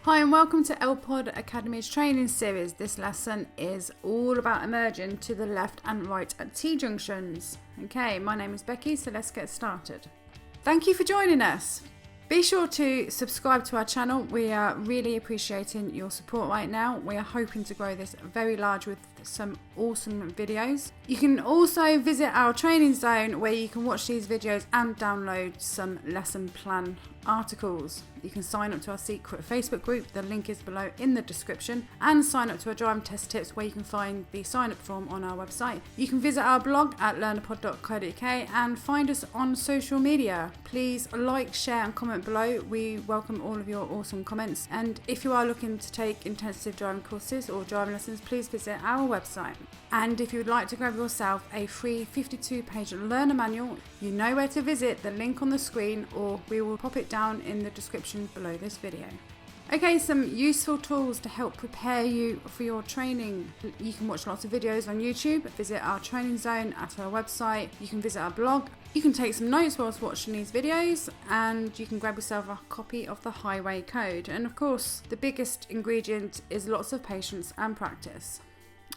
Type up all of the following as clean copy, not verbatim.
Hi and welcome to LPod Academy's training series. This lesson is all about emerging to the left and right at T-junctions. Okay, my name is Becky, so let's get started. Thank you for joining us. Be sure to subscribe to our channel. We are really appreciating your support right now. We are hoping to grow this very large with some awesome videos. You can also visit our training zone where you can watch these videos and download some lesson plan articles. You can sign up to our secret Facebook group, the link is below in the description, and sign up to our driving test tips where you can find the sign up form on our website. You can visit our blog at learnerpod.co.uk and find us on social media. Please like, share and comment below. We welcome all of your awesome comments, and if you are looking to take intensive driving courses or driving lessons, please visit our website. And if you would like to grab yourself a free 52-page learner manual, you know where to visit, the link on the screen, or we will pop it down in the description below this video. Okay, some useful tools to help prepare you for your training. You can watch lots of videos on YouTube, visit our training zone at our website, you can visit our blog, you can take some notes whilst watching these videos, and you can grab yourself a copy of the highway code. And of course, the biggest ingredient is lots of patience and practice.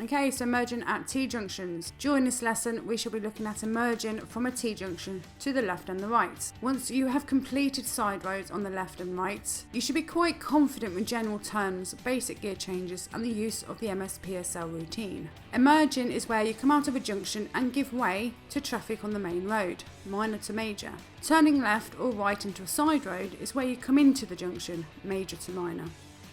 Okay, so emerging at T-junctions. During this lesson, we shall be looking at emerging from a T-junction to the left and the right. Once you have completed side roads on the left and right, you should be quite confident with general turns, basic gear changes and the use of the MSPSL routine. Emerging is where you come out of a junction and give way to traffic on the main road, minor to major. Turning left or right into a side road is where you come into the junction, major to minor.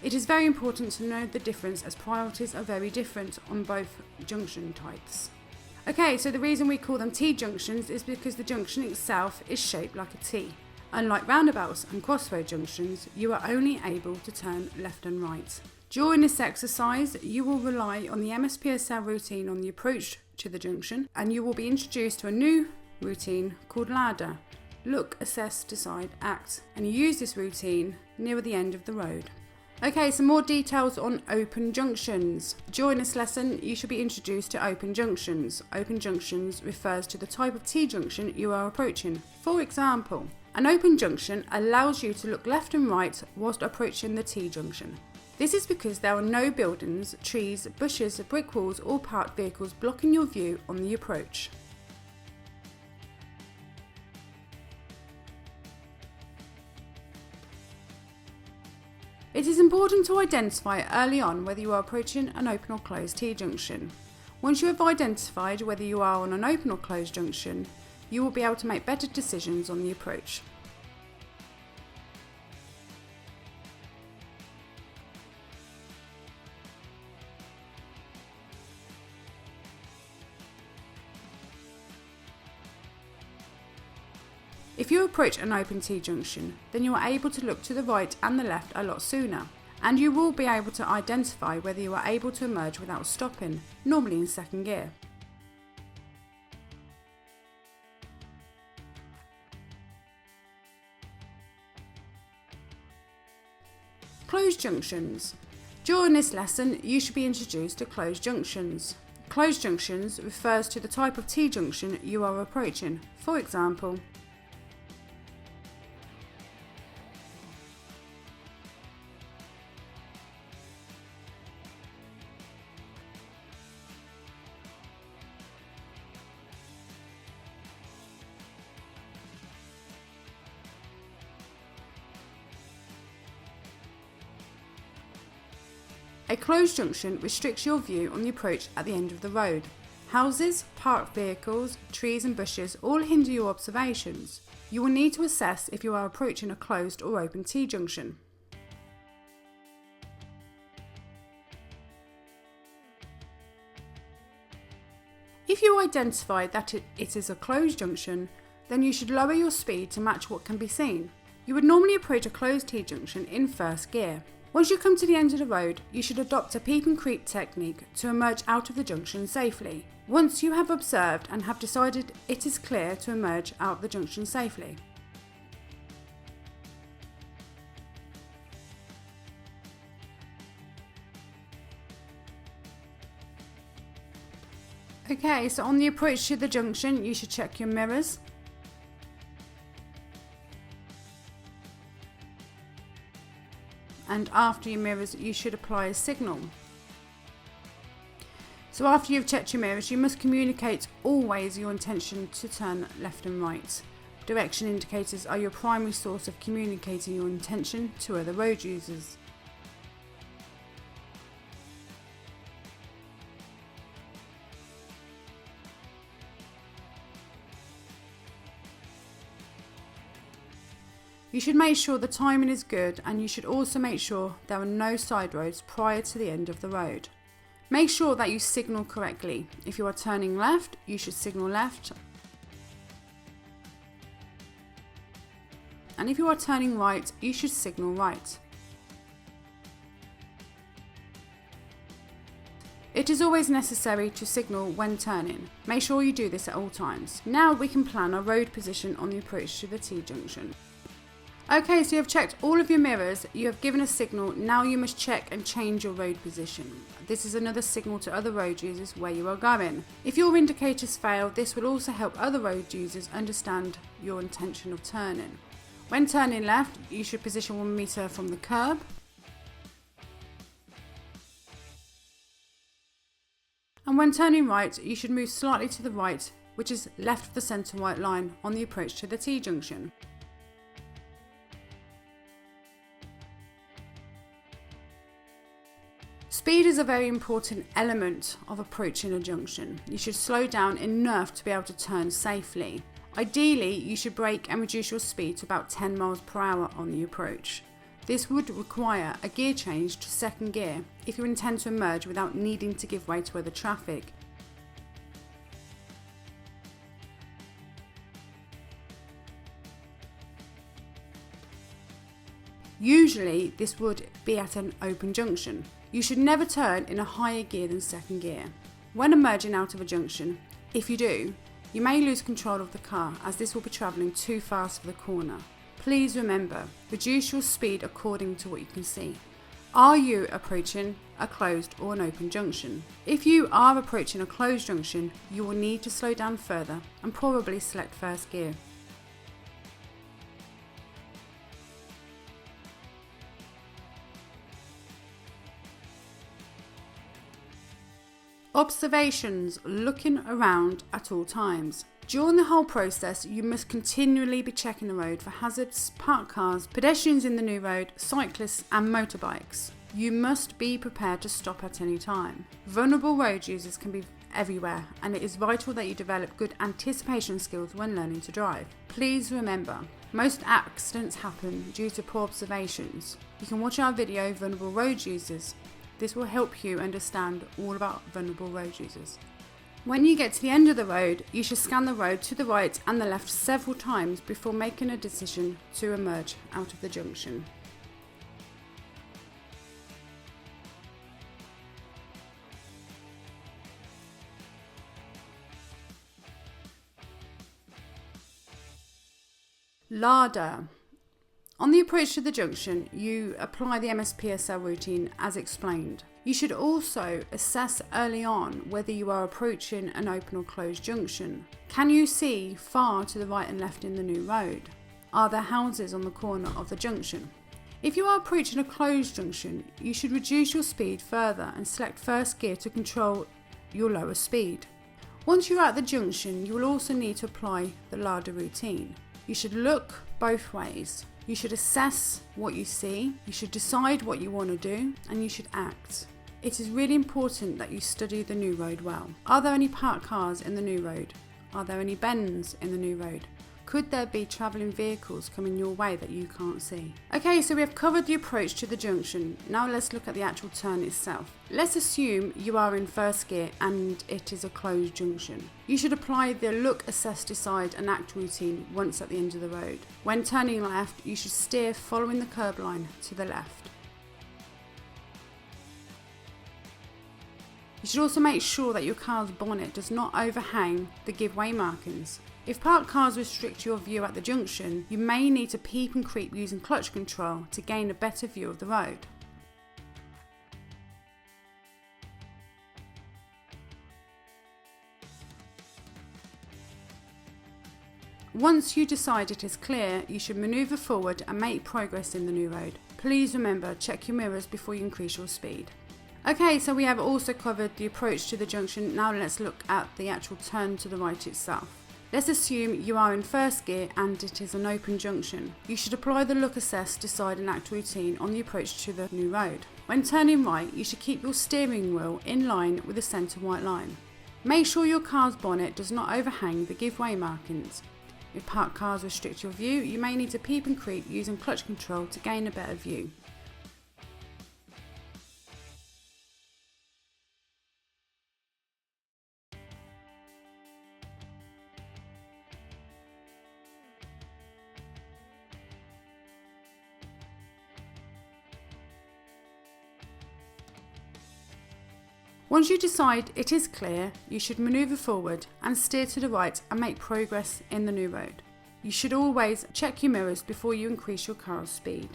It is very important to know the difference as priorities are very different on both junction types. Okay, so the reason we call them T-junctions is because the junction itself is shaped like a T. Unlike roundabouts and crossroad junctions, you are only able to turn left and right. During this exercise, you will rely on the MSPSL routine on the approach to the junction, and you will be introduced to a new routine called LADA. Look, assess, decide, act. And you use this routine near the end of the road. Okay, some more details on open junctions. During this lesson, you should be introduced to open junctions. Open junctions refers to the type of T-junction you are approaching. For example, an open junction allows you to look left and right whilst approaching the T-junction. This is because there are no buildings, trees, bushes, brick walls or parked vehicles blocking your view on the approach. It is important to identify early on whether you are approaching an open or closed T-junction. Once you have identified whether you are on an open or closed junction, you will be able to make better decisions on the approach. If you approach an open T-junction, then you are able to look to the right and the left a lot sooner, and you will be able to identify whether you are able to emerge without stopping, normally in second gear. Closed junctions. During this lesson, you should be introduced to closed junctions. Closed junctions refers to the type of T-junction you are approaching. For example, a closed junction restricts your view on the approach at the end of the road. Houses, parked vehicles, trees and bushes all hinder your observations. You will need to assess if you are approaching a closed or open T-junction. If you identify that it is a closed junction, then you should lower your speed to match what can be seen. You would normally approach a closed T-junction in first gear. Once you come to the end of the road, you should adopt a peep and creep technique to emerge out of the junction safely. Once you have observed and have decided it is clear to emerge out of the junction safely. Okay, so on the approach to the junction, you should check your mirrors. and after your mirrors you should apply a signal. So after you've checked your mirrors, you must communicate always your intention to turn left and right. Direction indicators are your primary source of communicating your intention to other road users. You should make sure the timing is good, and you should also make sure there are no side roads prior to the end of the road. Make sure that you signal correctly. If you are turning left, you should signal left. And if you are turning right, you should signal right. It is always necessary to signal when turning. Make sure you do this at all times. Now we can plan our road position on the approach to the T-junction. Okay, so you have checked all of your mirrors, you have given a signal, now you must check and change your road position. This is another signal to other road users where you are going. If your indicators fail, this will also help other road users understand your intention of turning. When turning left, you should position 1 meter from the curb. And when turning right, you should move slightly to the right, which is left of the centre white line on the approach to the T-junction. Speed is a very important element of approaching a junction. You should slow down enough to be able to turn safely. Ideally, you should brake and reduce your speed to about 10 miles per hour on the approach. This would require a gear change to second gear if you intend to emerge without needing to give way to other traffic. Usually, this would be at an open junction. You should never turn in a higher gear than second gear. When emerging out of a junction, if you do, you may lose control of the car as this will be travelling too fast for the corner. Please remember, reduce your speed according to what you can see. Are you approaching a closed or an open junction? If you are approaching a closed junction, you will need to slow down further and probably select first gear. Observations: looking around at all times. During the whole process, you must continually be checking the road for hazards, parked cars, pedestrians in the new road, cyclists and motorbikes. You must be prepared to stop at any time. Vulnerable road users can be everywhere, and it is vital that you develop good anticipation skills when learning to drive. Please remember, most accidents happen due to poor observations. You can watch our video, Vulnerable Road Users. This will help you understand all about vulnerable road users. When you get to the end of the road, you should scan the road to the right and the left several times before making a decision to emerge out of the junction. LADA. On the approach to the junction, you apply the MSPSL routine as explained. You should also assess early on whether you are approaching an open or closed junction. Can you see far to the right and left in the new road? Are there houses on the corner of the junction? If you are approaching a closed junction, you should reduce your speed further and select first gear to control your lower speed. Once you're at the junction, you will also need to apply the LADA routine. You should look both ways. You should assess what you see, you should decide what you want to do, and you should act. It is really important that you study the new road well. Are there any parked cars in the new road? Are there any bends in the new road? Could there be travelling vehicles coming your way that you can't see? Okay, so we have covered the approach to the junction. Now let's look at the actual turn itself. Let's assume you are in first gear and it is a closed junction. You should apply the look, assess, decide and act routine once at the end of the road. When turning left, you should steer following the curb line to the left. You should also make sure that your car's bonnet does not overhang the give-way markings. If parked cars restrict your view at the junction, you may need to peep and creep using clutch control to gain a better view of the road. Once you decide it is clear, you should manoeuvre forward and make progress in the new road. Please remember, check your mirrors before you increase your speed. Okay, so we have also covered the approach to the junction. Now let's look at the actual turn to the right itself. Let's assume you are in first gear and it is an open junction. You should apply the look, assess, decide and act routine on the approach to the new road. When turning right, you should keep your steering wheel in line with the centre white line. Make sure your car's bonnet does not overhang the give-way markings. If parked cars restrict your view, you may need to peep and creep using clutch control to gain a better view. Once you decide it is clear, you should manoeuvre forward and steer to the right and make progress in the new road. You should always check your mirrors before you increase your car's speed.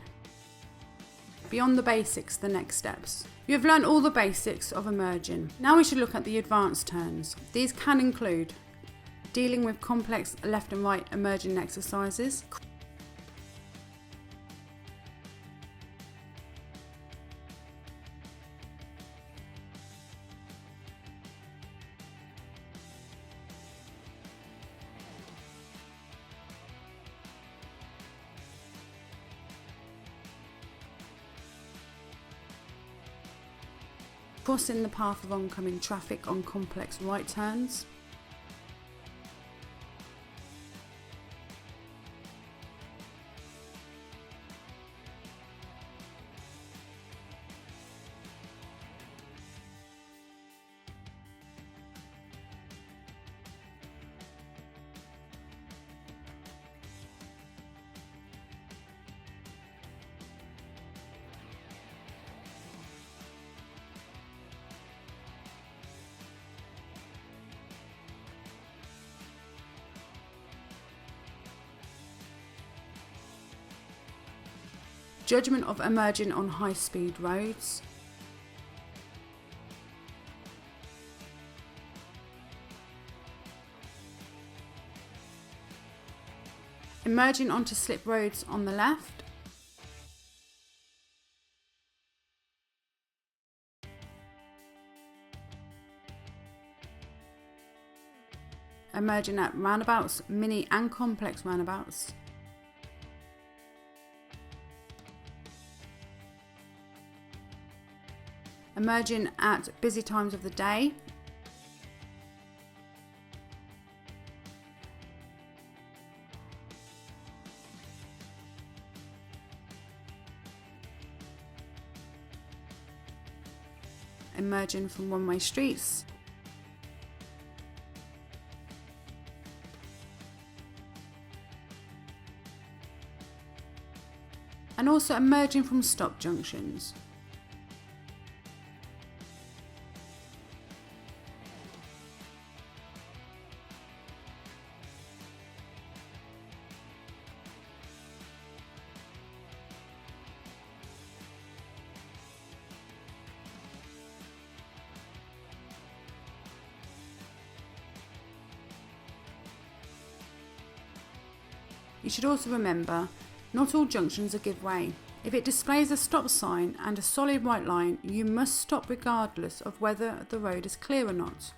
Beyond the basics, the next steps. You have learned all the basics of emerging. Now we should look at the advanced turns. These can include dealing with complex left and right emerging exercises, crossing the path of oncoming traffic on complex right turns, judgment of emerging on high-speed roads, emerging onto slip roads on the left, emerging at roundabouts, mini and complex roundabouts, emerging at busy times of the day, emerging from one-way streets, and also emerging from stop junctions. You should also remember, not all junctions are give way. If it displays a stop sign and a solid white line, you must stop regardless of whether the road is clear or not.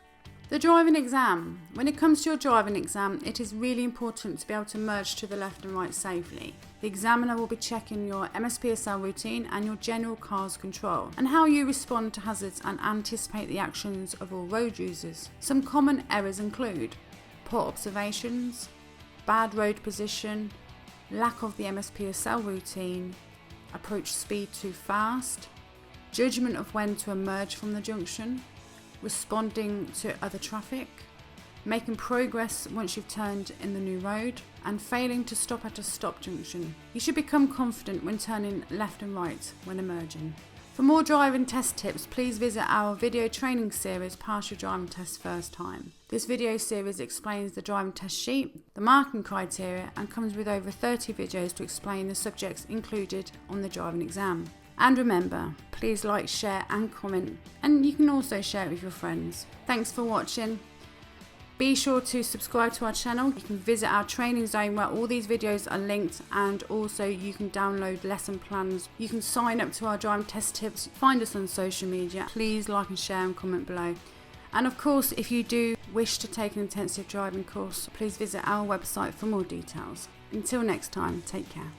The driving exam. When it comes to your driving exam, it is really important to be able to merge to the left and right safely. The examiner will be checking your MSPSL routine and your general car's control, and how you respond to hazards and anticipate the actions of all road users. Some common errors include poor observations, bad road position, lack of the MSPSL routine, approach speed too fast, judgment of when to emerge from the junction, responding to other traffic, making progress once you've turned in the new road, and failing to stop at a stop junction. You should become confident when turning left and right when emerging. For more driving test tips, please visit our video training series, Pass Your Driving Test First Time. This video series explains the driving test sheet, the marking criteria, and comes with over 30 videos to explain the subjects included on the driving exam. And remember, please like, share and comment, and you can also share it with your friends. Thanks for watching. Be sure to subscribe to our channel. You can visit our training zone where all these videos are linked, and also you can download lesson plans. You can sign up to our driving test tips. Find us on social media. Please like and share and comment below. And of course, if you do wish to take an intensive driving course, please visit our website for more details. Until next time, take care.